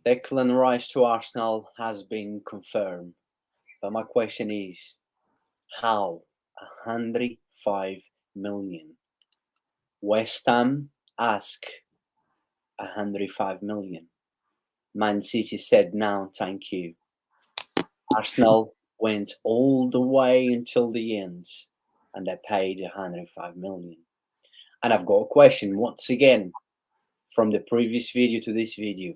Declan Rice to Arsenal has been confirmed. But my question is, how? 105 million. West Ham ask 105 million. Man City said no, thank you. Arsenal went all the way until the end and they paid 105 million. And I've got a question once again from the previous video to this video.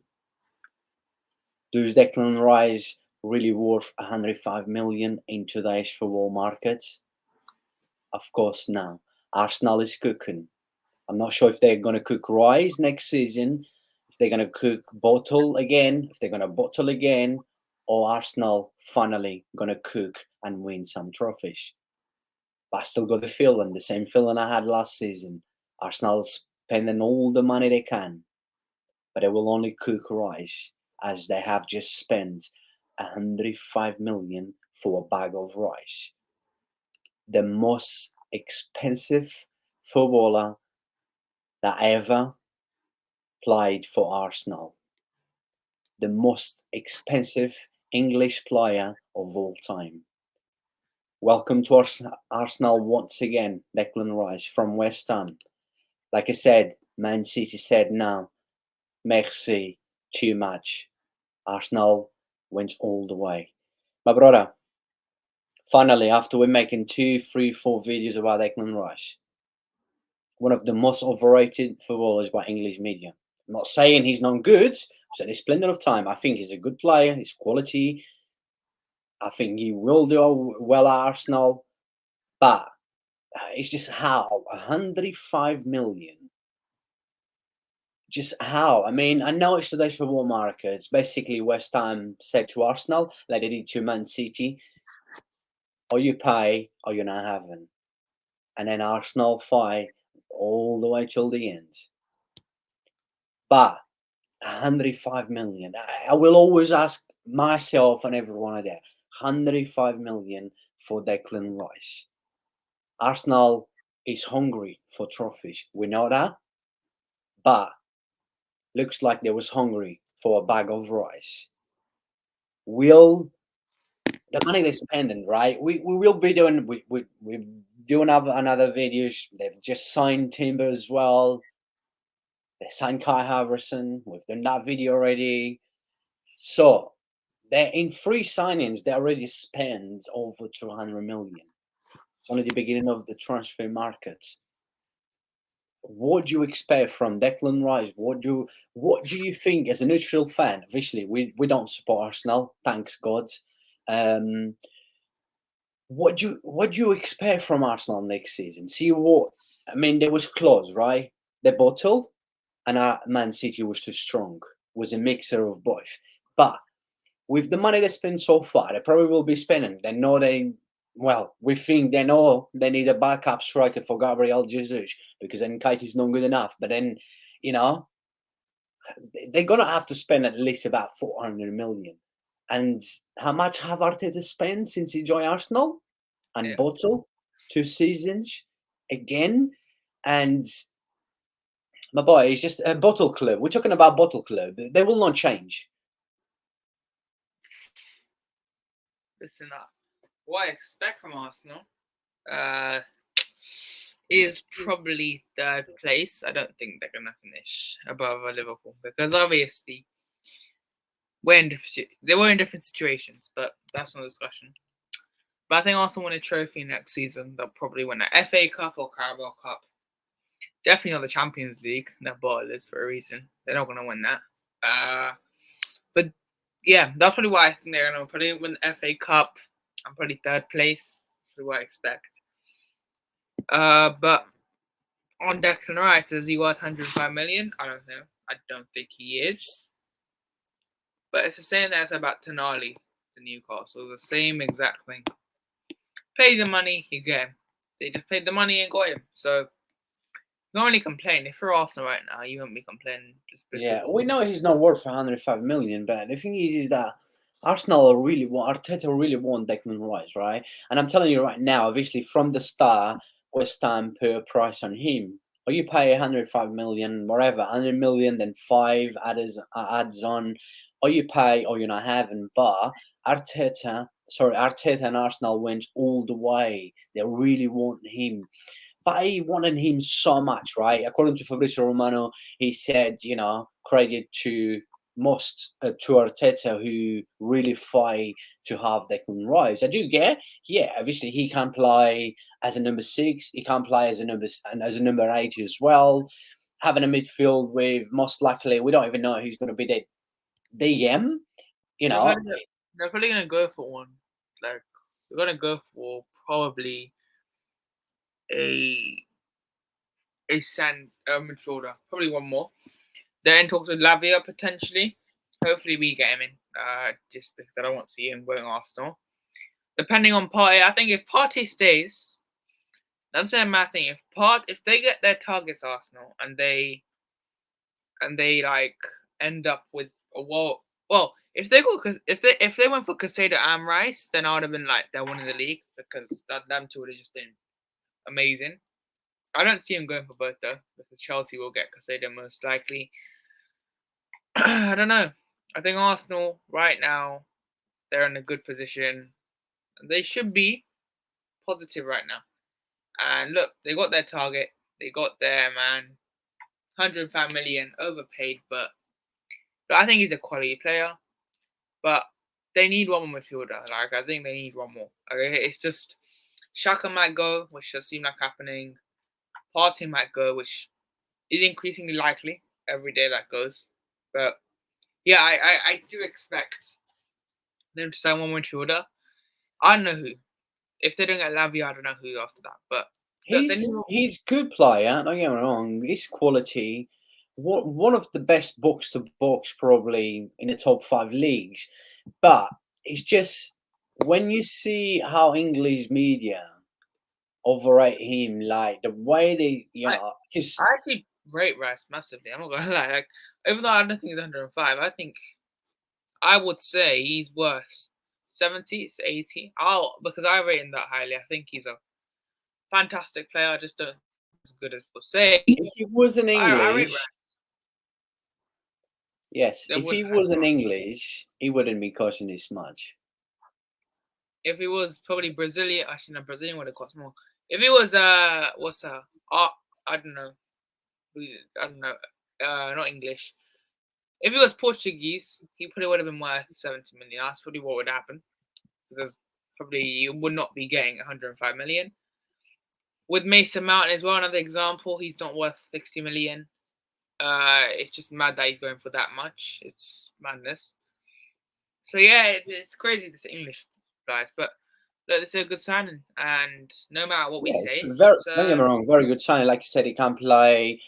Does Declan Rice really worth 105 million in today's football market? Of course, no. Arsenal is cooking. I'm not sure if they're going to cook Rice next season, if they're going to cook Bottle again, if they're going to bottle again, or Arsenal finally going to cook and win some trophies. But I still got the feeling, the same feeling I had last season. Arsenal spending all the money they can, but they will only cook Rice, as they have just spent 105 million for a bag of rice. The most expensive footballer that ever played for Arsenal. The most expensive English player of all time. Welcome to Arsenal once again, Declan Rice from West Ham. Like I said, Man City said no, merci, too much. Arsenal went all the way. My brother, finally, after we're making 2, 3, 4 videos about Declan Rice, one of the most overrated footballers by English media. I'm not saying he's not good. I've said this plenty of time. I think he's a good player. His quality. I think he will do well at Arsenal. But it's just how 105 million. Just how? I mean, I know it's today's football market. Basically, West Ham said to Arsenal, like they did to Man City, or you pay or you're not having. And then Arsenal fight all the way till the end. But 105 million. I will always ask myself and everyone out there, 105 million for Declan Rice. Arsenal is hungry for trophies. We know that. But looks like they was hungry for a bag of rice. Will the money they're spending, right? We will be doing we do another videos. They've just signed Timber as well. They signed Kai Haverson. We've done that video already. So they're in 3 signings. They already spent over 200 million. It's only the beginning of the transfer market. What do you expect from Declan Rice? What do you think as a neutral fan? Obviously, we don't support Arsenal, thanks God. What do you expect from Arsenal next season? See what I mean? There was close, right? The bottle, and Man City was too strong. Was a mixer of both. But with the money they spent so far, they probably will be spending. They know we think they know they need a backup striker for Gabriel Jesus because Nketiah is not good enough. But then, they're going to have to spend at least about 400 million. And how much have Arteta spent since he joined Arsenal? And Bottle, 2 seasons again. And my boy, it's just a bottle club. We're talking about bottle club. They will not change. Listen up. What I expect from Arsenal is probably 3rd place. I don't think they're going to finish above Liverpool because obviously they were in different situations, but that's no discussion. But I think Arsenal win a trophy next season. They'll probably win the FA Cup or Carabao Cup. Definitely not the Champions League. They're bottlers for a reason. They're not going to win that. But yeah, that's probably why I think they're going to probably win the FA Cup. I'm probably 3rd place. That's what I expect. But on Declan Rice, is he worth 105 million? I don't know. I don't think he is. But it's the same as about Tonali to Newcastle. The same exact thing. Pay the money, you get him. They just paid the money and got him. So you don't really complain. If you're Arsenal right now, you won't be complaining. Just because we know he's not worth 105 million, but the thing is that Arsenal Arteta really want Declan Rice, right? And I'm telling you right now, obviously from the start, West Ham put a price on him. or you pay 105 million, whatever, 100 million, then five adds on, or you pay, or you're not having. But Arteta and Arsenal went all the way. They really want him. They wanted him so much, right? According to Fabrizio Romano, he said, credit to to Arteta, who really fight to have Declan Rice. I do get, yeah, obviously he can play as a number 6, he can play as a number 8 as well. Having a midfield with, most likely, we don't even know who's going to be the DM. They're probably gonna go for one. Like they're gonna go for probably a midfielder, probably one more. They're in talks with Lavia potentially. Hopefully we get him in. Just because I don't want to see him going Arsenal. Depending on Partey, I think if Partey stays, I'm saying my thing. If they get their targets Arsenal and they like end up with a well, if they went for Casado and Rice, then I would have been like they're winning the league because them two would have just been amazing. I don't see him going for both though, because Chelsea will get Casado most likely. I don't know. I think Arsenal right now they're in a good position. They should be positive right now. And look, they got their target. They got their man, 105 million overpaid, but I think he's a quality player. But they need one more midfielder. Like I think they need one more. Okay, it's just Xhaka might go, which does seem like happening. Partey might go, which is increasingly likely every day that goes. But yeah, I do expect them to sign one more midfielder. I don't know who. If they don't get Lavia, I don't know who after that. But he's good player. Don't get me wrong. He's quality. One of the best box to box probably in the top 5 leagues. But it's just when you see how English media overrate him, like the way they, because I actually rate Rice massively. I'm not gonna lie. Like even though I don't think he's 105, I would say he's worth 70 to 80. Because I rate him that highly. I think he's a fantastic player. I just don't as good as people say. if he wasn't I rate English, Rice. yes, if he wasn't English, he wouldn't be costing this much. If he was probably Brazilian, actually no, Brazilian would have cost more. If he was I don't know, not English. If he was Portuguese, he probably would have been worth 70 million. That's probably what would happen. Because probably you would not be getting 105 million. With Mason Mount as well, another example, he's not worth 60 million. It's just mad that he's going for that much. It's madness. So yeah, it's crazy this English guys, but look, it's a good signing, and no matter what we say, don't get me wrong, very good signing. Like you said, he can play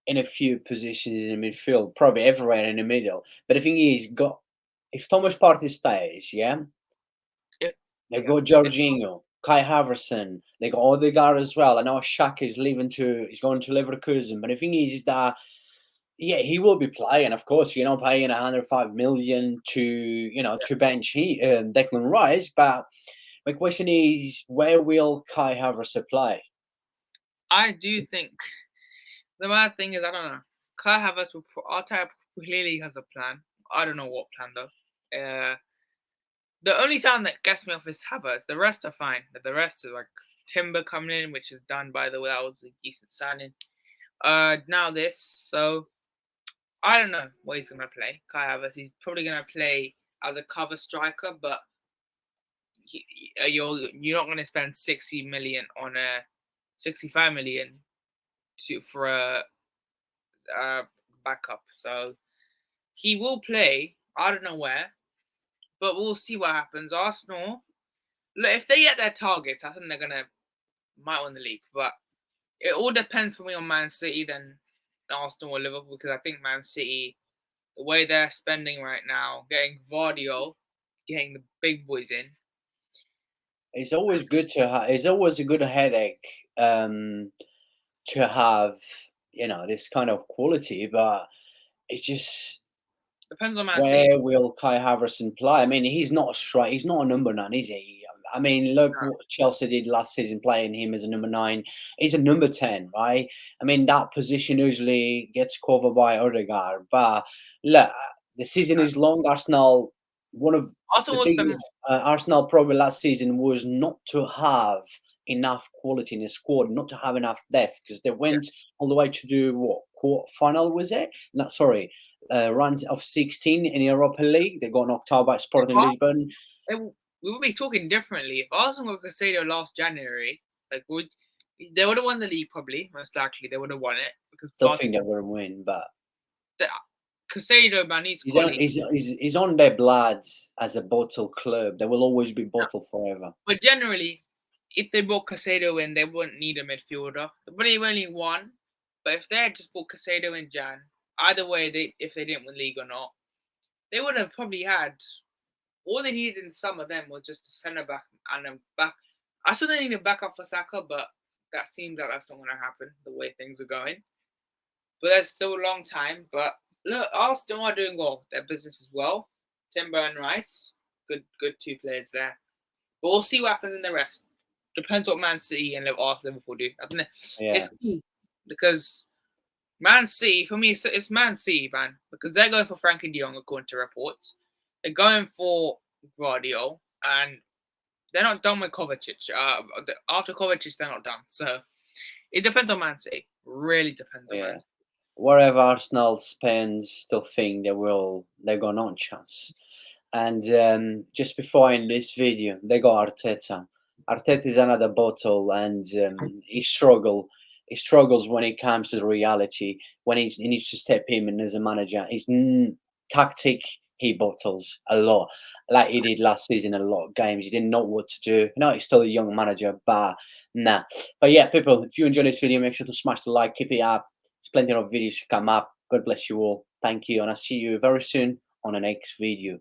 in a few positions in the midfield, probably everywhere in the middle. But the thing is, if Thomas Partey stays, they got Jorginho, Kai Havertz, they got Odegaard as well. I know Shaq is he's going to Leverkusen, but the thing is that he will be playing. Of course, you're not paying 105 million to bench Declan Rice. But my question is, where will Kai Havertz play? I do think the mad thing is, I don't know. Kai Havertz clearly has a plan. I don't know what plan though. The only sound that gets me off is Havertz. The rest are fine. The rest is like Timber coming in, which is done by the way. That was a decent signing. Now this, so I don't know what he's gonna play. Kai Havertz. He's probably gonna play as a cover striker, but you're not gonna spend 60 million on 65 million for a backup. So he will play. I don't know where, but we'll see what happens. Arsenal, look, if they get their targets, I think they're might win the league. But it all depends for me on Man City than Arsenal or Liverpool, because I think Man City, the way they're spending right now, getting Vardio, getting the big boys in. It's always good to have. It's always a good headache to have, this kind of quality, but it's just depends on Man where City. will Kai Havertz play? I mean, he's not a strike. He's not a number 9, is he? I mean, look No. what Chelsea did last season, playing him as a number 9. He's a number 10, right? I mean, that position usually gets covered by Odegaard. But look, the season is long. Arsenal, one of Arsenal the will spend. biggest Arsenal problem last season was not to have enough quality in the squad, not to have enough depth, because they went all the way to do what, quarter final was it? No, sorry, round of 16 in Europa League. They got knocked out by Sporting Lisbon. We would be talking differently. If Arsenal were Casado last January, like they would have won the league probably, most likely they would have won it because Still think they will win, but Casado, man, he's on their blood as a bottle club. They will always be bottle forever. But generally, if they brought Casado in, they wouldn't need a midfielder. But they only won. But if they had just brought Casado in Jan, either way, if they didn't win league or not, they would have probably had. All they needed in some of them was just a centre back and a back. I still they need a backup for Saka, but that seems like that's not going to happen the way things are going. But there's still a long time. But look, Arsenal are doing well. Their business as well. Timber and Rice, good 2 players there. But we'll see what happens in the rest. Depends what Man City and Liverpool do. I think it's key because Man City, for me, it's Man City, man, because they're going for Frankie de Jong according to reports. They're going for Guardiola, and they're not done with Kovacic. After Kovacic, they're not done. So it depends on Man City. Really depends on Man City. Wherever Arsenal spends, still think they got no chance. And just before in this video, they got Arteta. Arteta is another bottle, and he struggles when it comes to the reality. When he needs to step in as a manager, his tactic, he bottles a lot, like he did last season. A lot of games he didn't know what to do. No, he's still a young manager, but nah. But yeah, people, if you enjoy this video, make sure to smash the like, keep it up. There's plenty of videos to come up. God bless you all. Thank you, and I'll see you very soon on the next video.